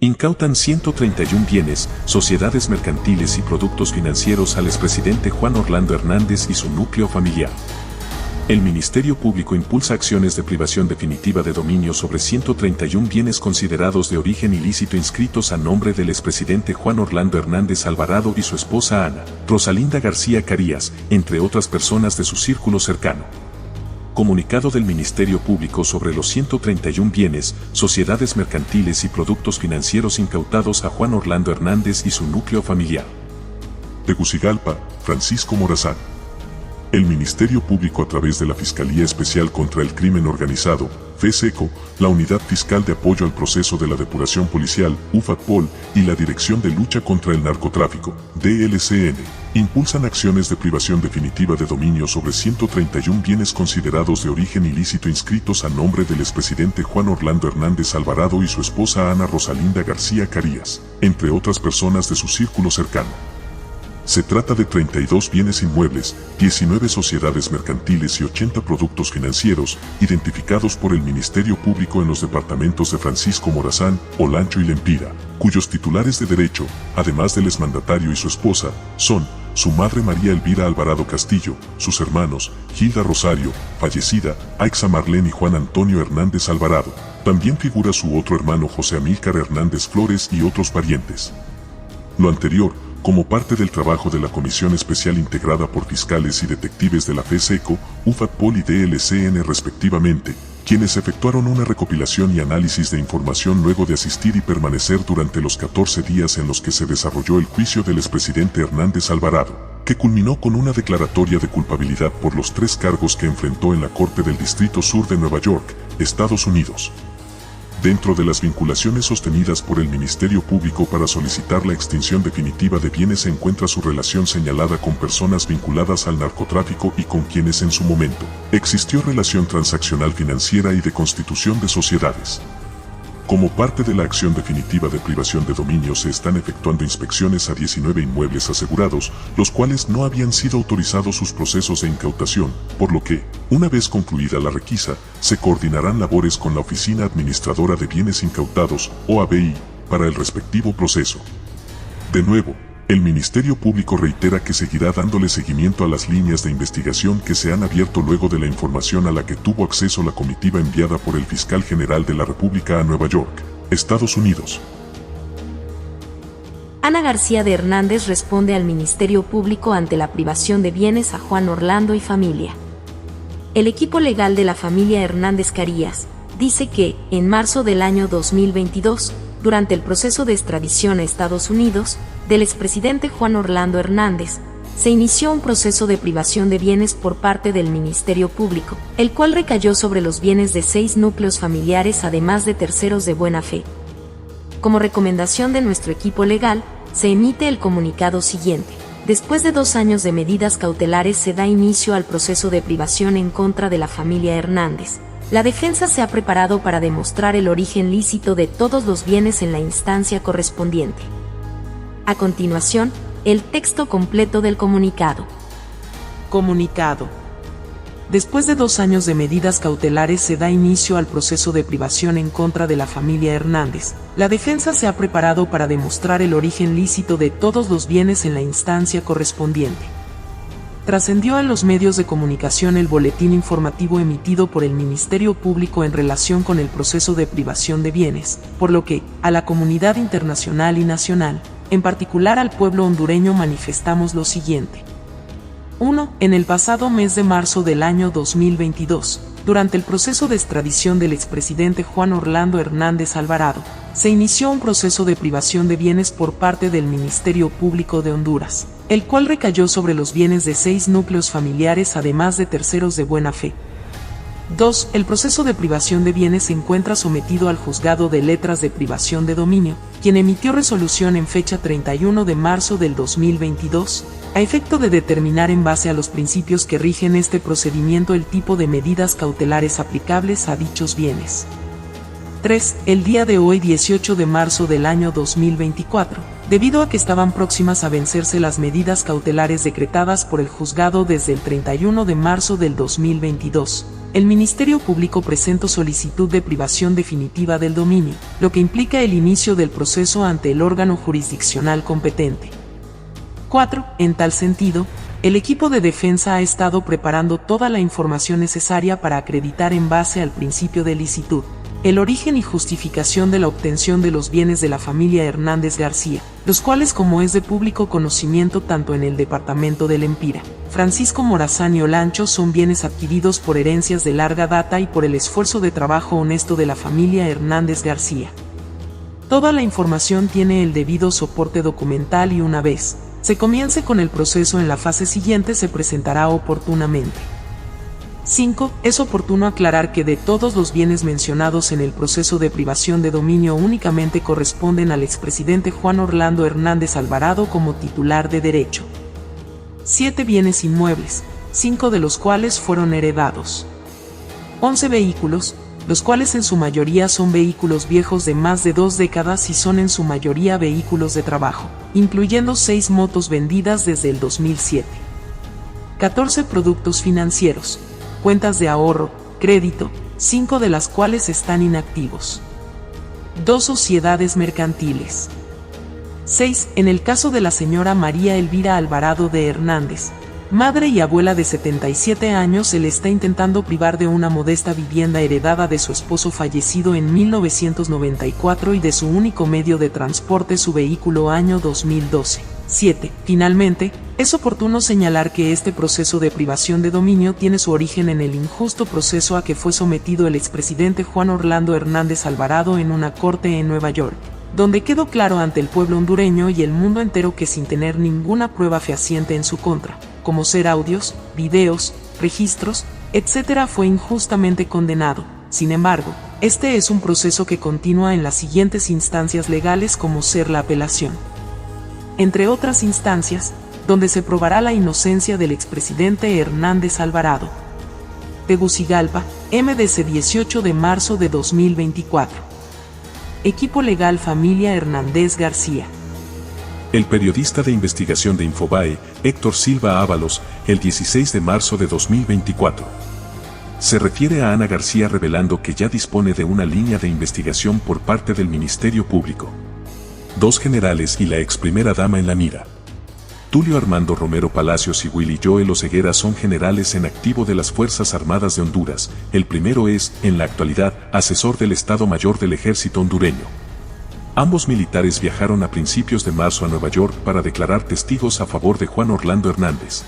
Incautan 131 bienes, sociedades mercantiles y productos financieros al expresidente Juan Orlando Hernández y su núcleo familiar. El Ministerio Público impulsa acciones de privación definitiva de dominio sobre 131 bienes considerados de origen ilícito inscritos a nombre del expresidente Juan Orlando Hernández Alvarado y su esposa Ana Rosalinda García Carías, entre otras personas de su círculo cercano. Comunicado del Ministerio Público sobre los 131 bienes, sociedades mercantiles y productos financieros incautados a Juan Orlando Hernández y su núcleo familiar. Tegucigalpa, Francisco Morazán. El Ministerio Público, a través de la Fiscalía Especial contra el Crimen Organizado, FESECO, la Unidad Fiscal de Apoyo al Proceso de la Depuración Policial, UFATPOL, y la Dirección de Lucha contra el Narcotráfico, DLCN, impulsan acciones de privación definitiva de dominio sobre 131 bienes considerados de origen ilícito inscritos a nombre del expresidente Juan Orlando Hernández Alvarado y su esposa Ana Rosalinda García Carías, entre otras personas de su círculo cercano. Se trata de 32 bienes inmuebles, 19 sociedades mercantiles y 80 productos financieros, identificados por el Ministerio Público en los departamentos de Francisco Morazán, Olancho y Lempira, cuyos titulares de derecho, además del exmandatario y su esposa, son su madre María Elvira Alvarado Castillo, sus hermanos, Gilda Rosario, fallecida, Aixa Marlene y Juan Antonio Hernández Alvarado. También figura su otro hermano José Amílcar Hernández Flores y otros parientes. Lo anterior, como parte del trabajo de la Comisión Especial integrada por fiscales y detectives de la FESECO, UFATPOL y DLCN respectivamente, quienes efectuaron una recopilación y análisis de información luego de asistir y permanecer durante los 14 días en los que se desarrolló el juicio del expresidente Hernández Alvarado, que culminó con una declaratoria de culpabilidad por los 3 cargos que enfrentó en la Corte del Distrito Sur de Nueva York, Estados Unidos. Dentro de las vinculaciones sostenidas por el Ministerio Público para solicitar la extinción definitiva de bienes se encuentra su relación señalada con personas vinculadas al narcotráfico y con quienes en su momento existió relación transaccional financiera y de constitución de sociedades. Como parte de la acción definitiva de privación de dominio se están efectuando inspecciones a 19 inmuebles asegurados, los cuales no habían sido autorizados sus procesos de incautación, por lo que, una vez concluida la requisa, se coordinarán labores con la Oficina Administradora de Bienes Incautados, OABI, para el respectivo proceso. De nuevo, el Ministerio Público reitera que seguirá dándole seguimiento a las líneas de investigación que se han abierto luego de la información a la que tuvo acceso la comitiva enviada por el Fiscal General de la República a Nueva York, Estados Unidos. Ana García de Hernández responde al Ministerio Público ante la privación de bienes a Juan Orlando y familia. El equipo legal de la familia Hernández Carías dice que, en marzo del año 2022, durante el proceso de extradición a Estados Unidos, del expresidente Juan Orlando Hernández, se inició un proceso de privación de bienes por parte del Ministerio Público, el cual recayó sobre los bienes de 6 núcleos familiares además de terceros de buena fe. Como recomendación de nuestro equipo legal, se emite el comunicado siguiente. Después de 2 años de medidas cautelares se da inicio al proceso de privación en contra de la familia Hernández. La defensa se ha preparado para demostrar el origen lícito de todos los bienes en la instancia correspondiente. A continuación, el texto completo del comunicado. Comunicado. Después de 2 años de medidas cautelares se da inicio al proceso de privación en contra de la familia Hernández. La defensa se ha preparado para demostrar el origen lícito de todos los bienes en la instancia correspondiente. Trascendió en los medios de comunicación el boletín informativo emitido por el Ministerio Público en relación con el proceso de privación de bienes, por lo que, a la comunidad internacional y nacional, en particular al pueblo hondureño manifestamos lo siguiente. 1. En el pasado mes de marzo del año 2022, durante el proceso de extradición del expresidente Juan Orlando Hernández Alvarado, se inició un proceso de privación de bienes por parte del Ministerio Público de Honduras, el cual recayó sobre los bienes de 6 núcleos familiares además de terceros de buena fe. 2. El proceso de privación de bienes se encuentra sometido al Juzgado de Letras de Privación de Dominio, quien emitió resolución en fecha 31 de marzo del 2022, a efecto de determinar en base a los principios que rigen este procedimiento el tipo de medidas cautelares aplicables a dichos bienes. 3. El día de hoy, 18 de marzo del año 2024, debido a que estaban próximas a vencerse las medidas cautelares decretadas por el juzgado desde el 31 de marzo del 2022. El Ministerio Público presentó solicitud de privación definitiva del dominio, lo que implica el inicio del proceso ante el órgano jurisdiccional competente. 4. En tal sentido, el equipo de defensa ha estado preparando toda la información necesaria para acreditar en base al principio de licitud el origen y justificación de la obtención de los bienes de la familia Hernández García, los cuales, como es de público conocimiento tanto en el departamento del Empira, Francisco Morazán y Olancho, son bienes adquiridos por herencias de larga data y por el esfuerzo de trabajo honesto de la familia Hernández García. Toda la información tiene el debido soporte documental y una vez se comience con el proceso en la fase siguiente se presentará oportunamente. 5. Es oportuno aclarar que de todos los bienes mencionados en el proceso de privación de dominio únicamente corresponden al expresidente Juan Orlando Hernández Alvarado como titular de derecho. 7 bienes inmuebles, 5 de los cuales fueron heredados. 11 vehículos, los cuales en su mayoría son vehículos viejos de más de 2 décadas y son en su mayoría vehículos de trabajo, incluyendo 6 motos vendidas desde el 2007. 14 productos financieros, cuentas de ahorro, crédito, 5 de las cuales están inactivos. 2 sociedades mercantiles. 6. En el caso de la señora María Elvira Alvarado de Hernández, madre y abuela de 77 años, se le está intentando privar de una modesta vivienda heredada de su esposo fallecido en 1994 y de su único medio de transporte, su vehículo año 2012. 7. Finalmente, es oportuno señalar que este proceso de privación de dominio tiene su origen en el injusto proceso a que fue sometido el expresidente Juan Orlando Hernández Alvarado en una corte en Nueva York, donde quedó claro ante el pueblo hondureño y el mundo entero que, sin tener ninguna prueba fehaciente en su contra, como ser audios, videos, registros, etc., fue injustamente condenado. Sin embargo, este es un proceso que continúa en las siguientes instancias legales, como ser la apelación, entre otras instancias, donde se probará la inocencia del expresidente Hernández Alvarado. Tegucigalpa, MDC, 18 de marzo de 2024. Equipo legal Familia Hernández García. El periodista de investigación de Infobae, Héctor Silva Ábalos, el 16 de marzo de 2024. Se refiere a Ana García revelando que ya dispone de una línea de investigación por parte del Ministerio Público. 2 generales y la ex primera dama en la mira. Tulio Armando Romero Palacios y Willy Joel Oseguera son generales en activo de las Fuerzas Armadas de Honduras. El primero es, en la actualidad, asesor del Estado Mayor del Ejército hondureño. Ambos militares viajaron a principios de marzo a Nueva York para declarar testigos a favor de Juan Orlando Hernández.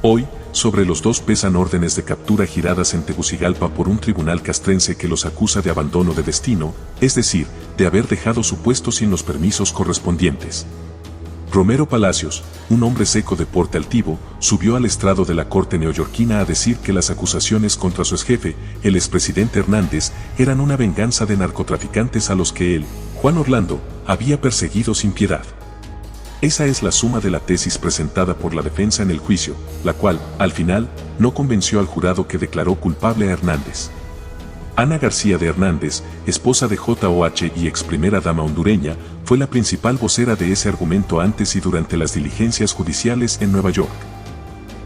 Hoy, sobre los 2 pesan órdenes de captura giradas en Tegucigalpa por un tribunal castrense que los acusa de abandono de destino, es decir, de haber dejado su puesto sin los permisos correspondientes. Romero Palacios, un hombre seco de porte altivo, subió al estrado de la corte neoyorquina a decir que las acusaciones contra su exjefe, el expresidente Hernández, eran una venganza de narcotraficantes a los que él, Juan Orlando, había perseguido sin piedad. Esa es la suma de la tesis presentada por la defensa en el juicio, la cual, al final, no convenció al jurado, que declaró culpable a Hernández. Ana García de Hernández, esposa de J.O.H. y ex primera dama hondureña, fue la principal vocera de ese argumento antes y durante las diligencias judiciales en Nueva York.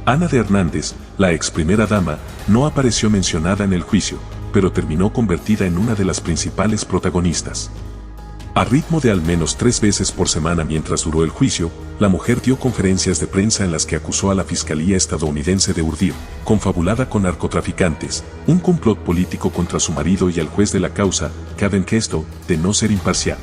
Ana de Hernández, la ex primera dama, no apareció mencionada en el juicio, pero terminó convertida en una de las principales protagonistas. A ritmo de al menos 3 veces por semana mientras duró el juicio, la mujer dio conferencias de prensa en las que acusó a la Fiscalía estadounidense de urdir, confabulada con narcotraficantes, un complot político contra su marido y al juez de la causa, Kevin Kesto, de no ser imparcial.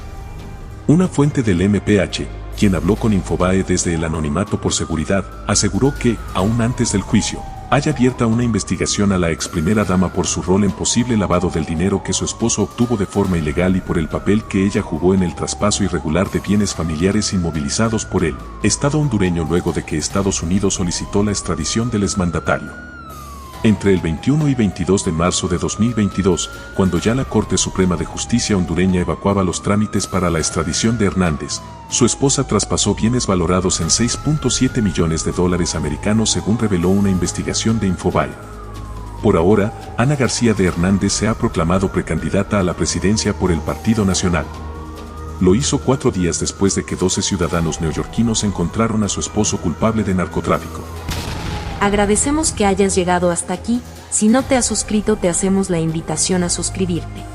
Una fuente del MPH, quien habló con Infobae desde el anonimato por seguridad, aseguró que, aún antes del juicio, hay abierta una investigación a la ex primera dama por su rol en posible lavado del dinero que su esposo obtuvo de forma ilegal y por el papel que ella jugó en el traspaso irregular de bienes familiares inmovilizados por el Estado hondureño luego de que Estados Unidos solicitó la extradición del exmandatario. Entre el 21 y 22 de marzo de 2022, cuando ya la Corte Suprema de Justicia hondureña evacuaba los trámites para la extradición de Hernández, su esposa traspasó bienes valorados en $6.7 millones americanos, según reveló una investigación de Infobae. Por ahora, Ana García de Hernández se ha proclamado precandidata a la presidencia por el Partido Nacional. Lo hizo 4 días después de que 12 ciudadanos neoyorquinos encontraron a su esposo culpable de narcotráfico. Agradecemos que hayas llegado hasta aquí. Si no te has suscrito, te hacemos la invitación a suscribirte.